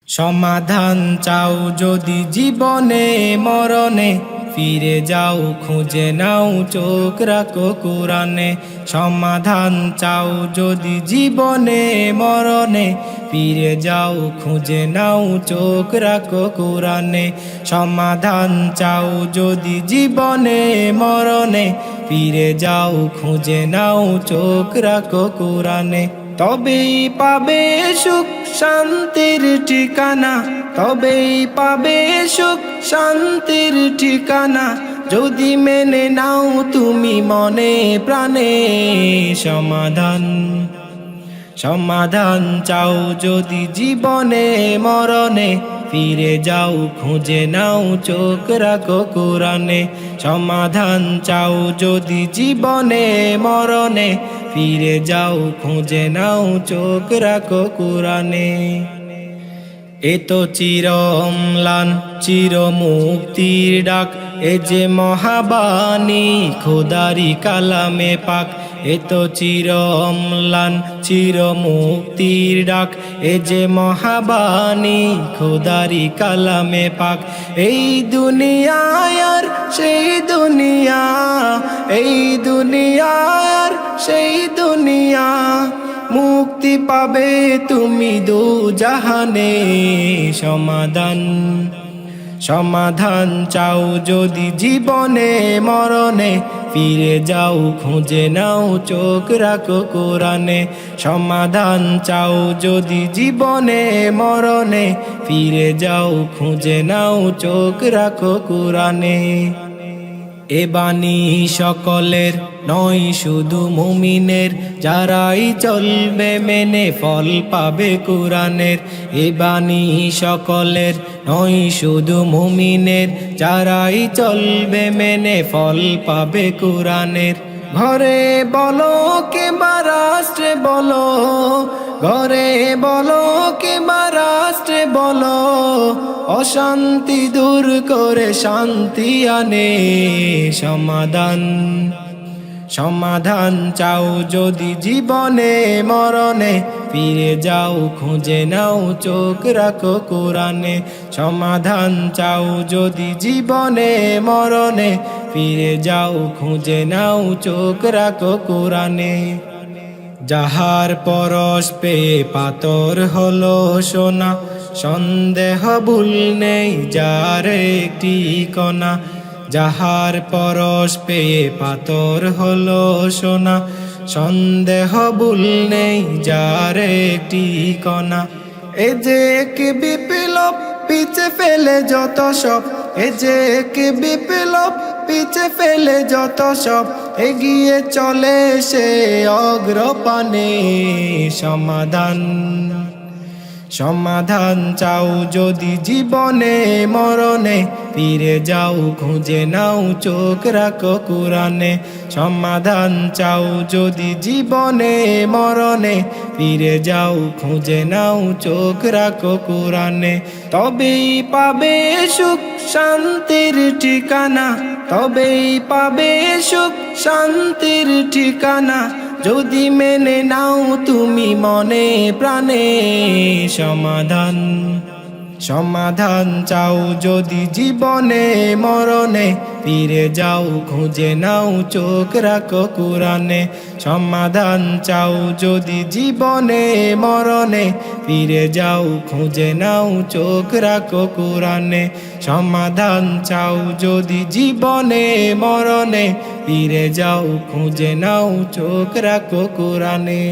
সমাধান চাও যদি জীবনে মরণে, ফিরে যাও খুঁজে নাও চোখ রাখো কোরআনে। সমাধান চাও যদি জীবনে মরণে, ফিরে যাও খুঁজে নাও চোখ রাখো কোরআনে। সমাধান চাও যদি জীবনে মরণে, ফিরে যাও খুঁজে নাও চোখ রাখো কোরআনে। তবেই পাবে সুখ শান্তির ঠিকানা, তবেই পাবে সুখ শান্তির ঠিকানা, যদি মেনে নাও তুমি মনে প্রাণে। সমাধান সমাধান চাও যদি জীবনে মরণে, ফিরে যাও খুঁজে নাও চোখ রাখো কোরআনে। সমাধান চাও যদি জীবনে মরণে, ফিরে যাও খুঁজে নাও চোখ রাখো কোরআনে। এ তো চির অম্লান চির মুক্তির ডাক, এ যে মহাবাণী খোদারি কালামে পাক। এ তো চির অম্লান চির মুক্তির ডাক, এ যে মহাবাণী খোদারি কালামে পাক। এই দুনিয়ায় আর সেই দুনিয়া, এই দুনিয়ার সেই দুনিয়া, মুক্তি পাবে তুমি দু জাহানে। সমাধান সমাধান চাও যদি জীবনে মরণে, ফিরে যাও খুঁজে নাও চোখ রাখো কোরআনে। সমাধান চাও যদি জীবনে মরণে, ফিরে যাও খুঁজে নাও চোখ রাখো কোরআনে। এ বাণী সকলের নয় শুধু মুমিনের, যারাই চলবে মেনে ফল পাবে কোরআনের। এ বাণী সকলের নয় শুধু মুমিনের, যারাই চলবে মেনে ফল পাবে কোরআনের। ঘরে বলো কিংবা রাষ্ট্রে বলো, ঘরে বলো কিংবা রাষ্ট্রে বলো, অশান্তি দূর করে শান্তি আনে। সমাধান সমাধান চাও যদি জীবনে মরণে, ফিরে যাও খুঁজে নাও চোখ রাখো কোরআনে। সমাধান চাও যদি জীবনে মরণে, ফিরে যাও খুঁজে নাও চোখ রাখো কোরআনে। যাহার পরশ পেয়ে পাথর হলো সোনা, সন্দেহ ভুল নেই যার একটি কণা। যাহার পরশ পেয়ে পাথর হলো সোনা, সন্দেহ ভুল নেই যার একটি কণা। এ যে কি বিপ্লব পিছে ফেলে যত সব, এ যে কি বিপ্লব পিছে ফেলে যত সব, এগিয়ে চলে সে অগ্রপানে। সমাধান সমাধান চাও যদি জীবনে মরণে, ফিরে যাও খুঁজে নাও চোখ রাখো কোরআনে। সমাধান চাও যদি জীবনে মরণে, ফিরে যাও খুঁজে নাও চোখ রাখো কোরআনে। তবেই পাবে সুখ শান্তির ঠিকানা, তবেই পাবে সুখ শান্তির ঠিকানা, যদি মেনে নাও তুমি মনে প্রাণে। সমাধান সমাধান চাও যদি জীবনে মরণে, ফিরে যাও খুঁজে নাও চোখ রাখো কোরআনে। সমাধান চাও যদি জীবনে মরণে, ফিরে যাও খুঁজে নাও চোখ রাখো কোরআনে। সমাধান চাও যদি জীবনে মরণে, ফিরে যাও খুঁজে নাও চোখ রাখো কোরআনে।